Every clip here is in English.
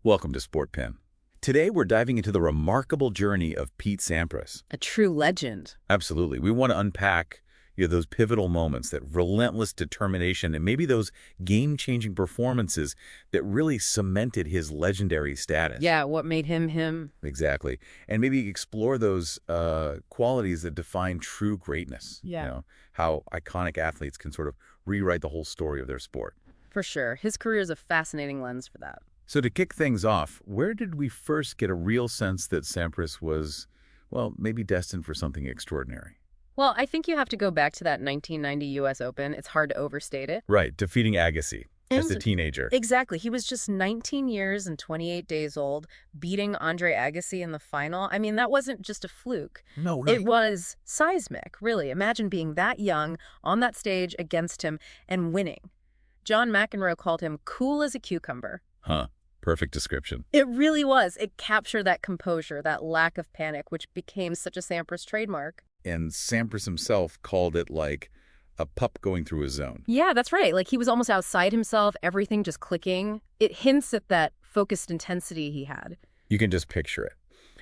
Welcome to Sportpen. Today we're diving into the remarkable journey of Pete Sampras. A true legend. Absolutely. We want to unpack those pivotal moments, that relentless determination, and maybe those game-changing performances that really cemented his legendary status. Yeah, what made him him. Exactly. And maybe explore those qualities that define true greatness. Yeah. How iconic athletes can sort of rewrite the whole story of their sport. For sure. His career is a fascinating lens for that. So to kick things off, where did we first get a real sense that Sampras was, well, maybe destined for something extraordinary? Well, I think you have to go back to that 1990 U.S. Open. It's hard to overstate it. Right, defeating Agassi as a teenager. Exactly. He was just 19 years and 28 days old, beating Andre Agassi in the final. I mean, that wasn't just a fluke. No, right. It was seismic, really. Imagine being that young on that stage against him and winning. John McEnroe called him cool as a cucumber. Huh. Perfect description. It really was. It captured that composure, that lack of panic, which became such a Sampras trademark. And Sampras himself called it like a pup going through a zone. Yeah, that's right. Like he was almost outside himself, everything just clicking. It hints at that focused intensity he had. You can just picture it.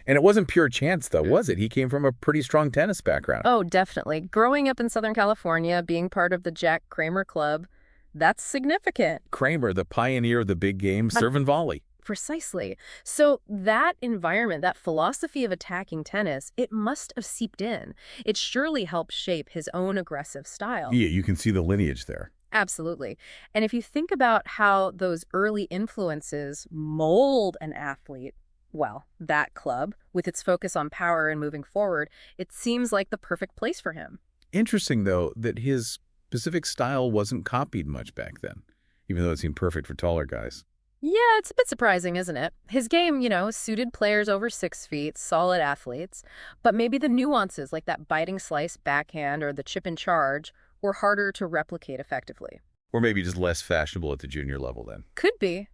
And it wasn't pure chance, though, was it? He came from a pretty strong tennis background. Oh, definitely. Growing up in Southern California, being part of the Jack Kramer Club, that's significant. Kramer, the pioneer of the big game, serve and volley. Precisely. So that environment, that philosophy of attacking tennis, it must have seeped in. It surely helped shape his own aggressive style. Yeah, you can see the lineage there. Absolutely. And if you think about how those early influences mold an athlete, well, that club, with its focus on power and moving forward, it seems like the perfect place for him. Interesting, though, that his specific style wasn't copied much back then, even though it seemed perfect for taller guys. Yeah, it's a bit surprising, isn't it? His game, suited players over 6 feet, solid athletes, but maybe the nuances like that biting slice backhand or the chip and charge were harder to replicate effectively. Or maybe just less fashionable at the junior level then. Could be.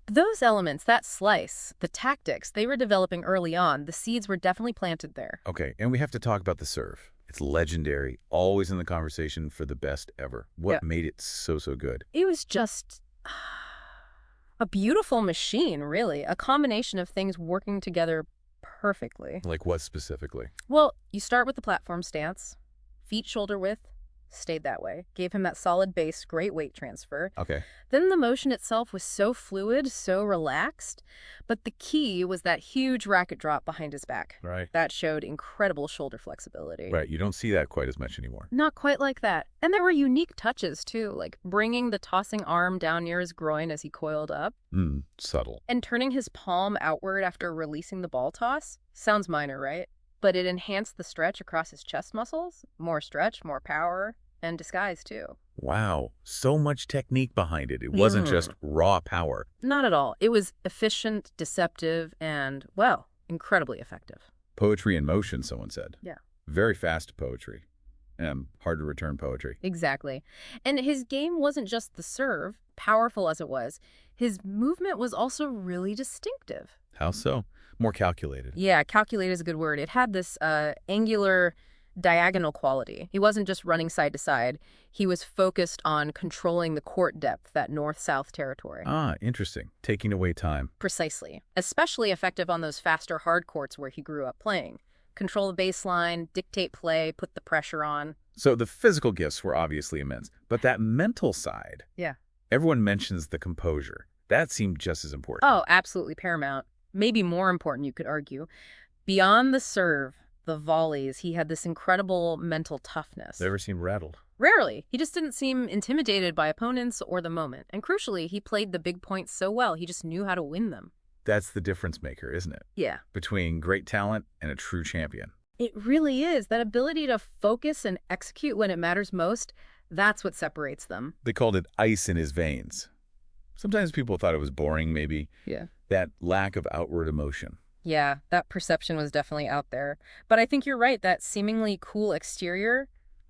But those elements, that slice, the tactics, they were developing early on. The seeds were definitely planted there. Okay, and we have to talk about the serve. It's legendary, always in the conversation for the best ever. What made it so good? It was just a beautiful machine, really. A combination of things working together perfectly. Like what specifically? Well, you start with the platform stance, feet shoulder width, stayed that way. Gave him that solid base, great weight transfer. Okay. Then the motion itself was so fluid, so relaxed. But the key was that huge racket drop behind his back. Right. That showed incredible shoulder flexibility. Right. You don't see that quite as much anymore. Not quite like that. And there were unique touches, too, like bringing the tossing arm down near his groin as he coiled up. Subtle. And turning his palm outward after releasing the ball toss. Sounds minor, right? But it enhanced the stretch across his chest muscles. More stretch, more power. And disguise, too. Wow. So much technique behind it. It wasn't just raw power. Not at all. It was efficient, deceptive, and, well, incredibly effective. Poetry in motion, someone said. Yeah. Very fast poetry. Hard to return poetry. Exactly. And his game wasn't just the serve, powerful as it was. His movement was also really distinctive. How so? More calculated. Yeah, calculated is a good word. It had this angular diagonal quality. He wasn't just running side to side. He was focused on controlling the court depth, that north-south territory. Ah, interesting. Taking away time. Precisely. Especially effective on those faster hard courts where he grew up playing. Control the baseline, dictate play, put the pressure on. So the physical gifts were obviously immense, but that mental side. Yeah. Everyone mentions the composure. That seemed just as important. Oh, absolutely paramount. Maybe more important, you could argue. Beyond the serve, the volleys, he had this incredible mental toughness. Never seemed rattled. Rarely. He just didn't seem intimidated by opponents or the moment. And crucially, he played the big points so well, he just knew how to win them. That's the difference maker, isn't it? Yeah. Between great talent and a true champion. It really is. That ability to focus and execute when it matters most, that's what separates them. They called it ice in his veins. Sometimes people thought it was boring, maybe. Yeah. That lack of outward emotion. Yeah, that perception was definitely out there. But I think you're right, that seemingly cool exterior,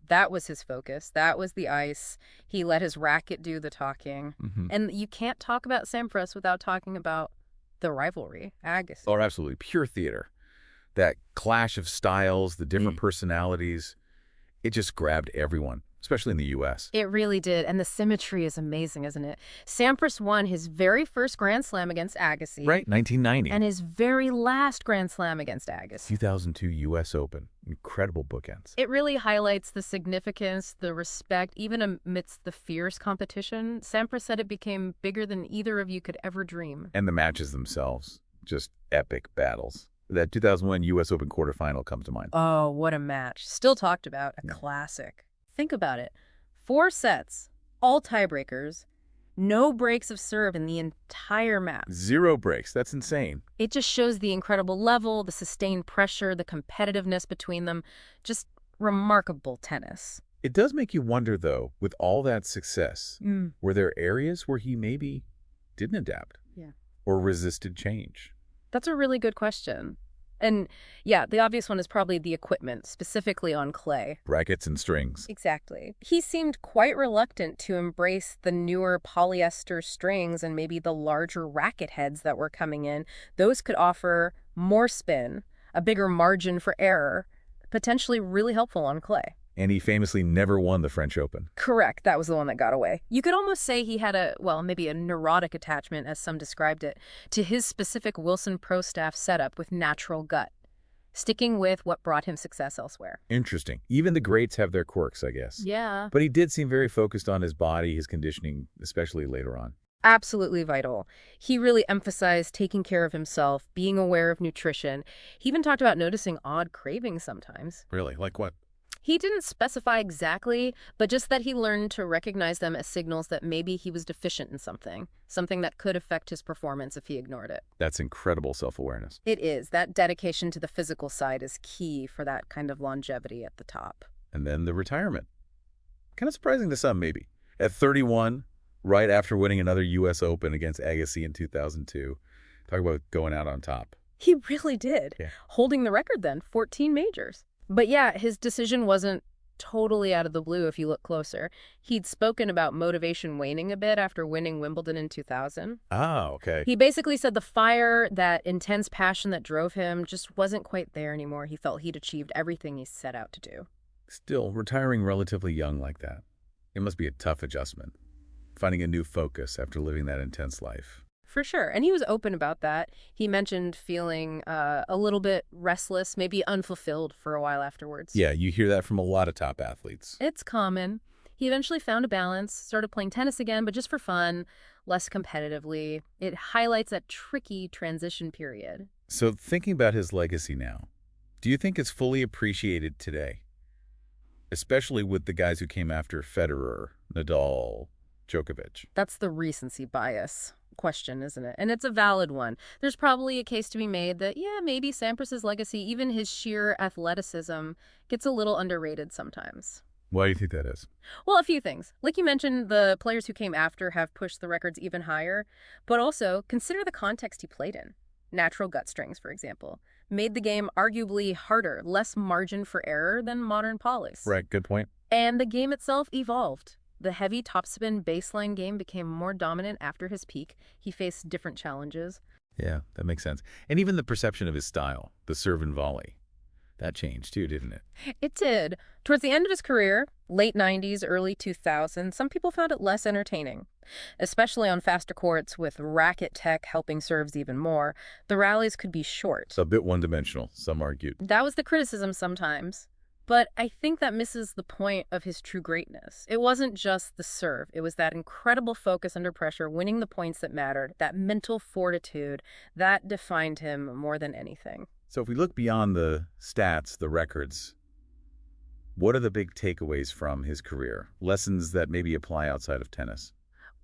that was his focus. That was the ice. He let his racket do the talking. And you can't talk about Sampras without talking about the rivalry, Agassi. Oh, absolutely. Pure theater. That clash of styles, the different personalities, it just grabbed everyone. especially in the U.S. It really did, and the symmetry is amazing, isn't it? Sampras won his very first Grand Slam against Agassi. Right, 1990. And his very last Grand Slam against Agassi. 2002 U.S. Open. Incredible bookends. It really highlights the significance, the respect, even amidst the fierce competition. Sampras said it became bigger than either of you could ever dream. And the matches themselves, just epic battles. That 2001 U.S. Open quarterfinal comes to mind. Oh, what a match. Still talked about. A classic. Think about it. 4 sets, all tiebreakers, no breaks of serve in the entire match. 0 breaks. That's insane. It just shows the incredible level, the sustained pressure, the competitiveness between them. Just remarkable tennis. It does make you wonder, though, with all that success, were there areas where he maybe didn't adapt? Yeah. Or resisted change? That's a really good question. And yeah, the obvious one is probably the equipment, specifically on clay. Brackets and strings. Exactly. He seemed quite reluctant to embrace the newer polyester strings and maybe the larger racket heads that were coming in. Those could offer more spin, a bigger margin for error, potentially really helpful on clay. And he famously never won the French Open. Correct. That was the one that got away. You could almost say he had maybe a neurotic attachment, as some described it, to his specific Wilson Pro Staff setup with natural gut, sticking with what brought him success elsewhere. Interesting. Even the greats have their quirks, I guess. Yeah. But he did seem very focused on his body, his conditioning, especially later on. Absolutely vital. He really emphasized taking care of himself, being aware of nutrition. He even talked about noticing odd cravings sometimes. Really? Like what? He didn't specify exactly, but just that he learned to recognize them as signals that maybe he was deficient in something that could affect his performance if he ignored it. That's incredible self-awareness. It is. That dedication to the physical side is key for that kind of longevity at the top. And then the retirement. Kind of surprising to some, maybe. At 31, right after winning another U.S. Open against Agassi in 2002. Talk about going out on top. He really did. Yeah. Holding the record then, 14 majors. But yeah, his decision wasn't totally out of the blue if you look closer. He'd spoken about motivation waning a bit after winning Wimbledon in 2000. Ah, okay. He basically said the fire, that intense passion that drove him, just wasn't quite there anymore. He felt he'd achieved everything he set out to do. Still, retiring relatively young like that, it must be a tough adjustment. Finding a new focus after living that intense life. For sure. And he was open about that. He mentioned feeling a little bit restless, maybe unfulfilled for a while afterwards. Yeah, you hear that from a lot of top athletes. It's common. He eventually found a balance, started playing tennis again, but just for fun, less competitively. It highlights that tricky transition period. So thinking about his legacy now, do you think it's fully appreciated today? Especially with the guys who came after Federer, Nadal, Djokovic. That's the recency bias question, isn't it? And it's a valid one. There's probably a case to be made that, yeah, maybe Sampras' legacy, even his sheer athleticism, gets a little underrated sometimes. Why do you think that is? Well, a few things. Like you mentioned, the players who came after have pushed the records even higher, but also consider the context he played in. Natural gut strings, for example, made the game arguably harder, less margin for error than modern polys. Right, good point. And the game itself evolved. The heavy topspin baseline game became more dominant after his peak. He faced different challenges. Yeah, that makes sense. And even the perception of his style, the serve and volley, that changed too, didn't it? It did. Towards the end of his career, late 90s, early 2000s, some people found it less entertaining. Especially on faster courts with racket tech helping serves even more, the rallies could be short. It's a bit one-dimensional, some argued. That was the criticism sometimes. But I think that misses the point of his true greatness. It wasn't just the serve. It was that incredible focus under pressure, winning the points that mattered, that mental fortitude, that defined him more than anything. So if we look beyond the stats, the records, what are the big takeaways from his career? Lessons that maybe apply outside of tennis?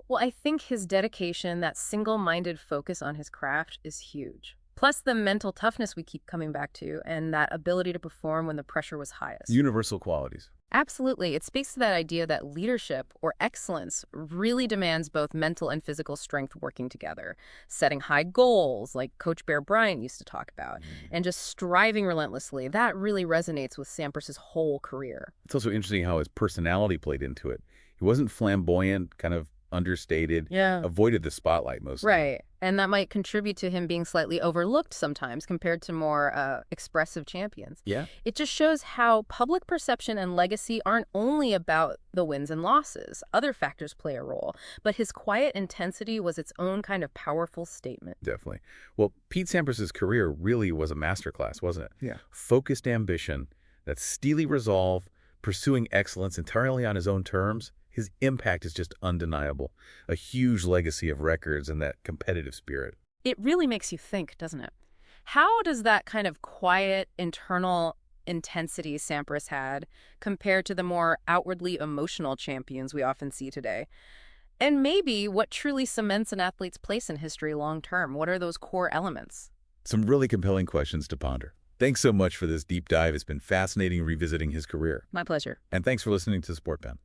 Well, I think his dedication, that single-minded focus on his craft is huge. Plus the mental toughness we keep coming back to and that ability to perform when the pressure was highest. Universal qualities. Absolutely. It speaks to that idea that leadership or excellence really demands both mental and physical strength working together. Setting high goals, like Coach Bear Bryant used to talk about, and just striving relentlessly. That really resonates with Sampras' whole career. It's also interesting how his personality played into it. He wasn't flamboyant, kind of understated, avoided the spotlight mostly. Right. And that might contribute to him being slightly overlooked sometimes compared to more expressive champions. Yeah. It just shows how public perception and legacy aren't only about the wins and losses. Other factors play a role. But his quiet intensity was its own kind of powerful statement. Definitely. Well, Pete Sampras' career really was a masterclass, wasn't it? Yeah. Focused ambition, that steely resolve, pursuing excellence entirely on his own terms. His impact is just undeniable. A huge legacy of records and that competitive spirit. It really makes you think, doesn't it? How does that kind of quiet, internal intensity Sampras had compare to the more outwardly emotional champions we often see today? And maybe what truly cements an athlete's place in history long term? What are those core elements? Some really compelling questions to ponder. Thanks so much for this deep dive. It's been fascinating revisiting his career. My pleasure. And thanks for listening to Sportpen.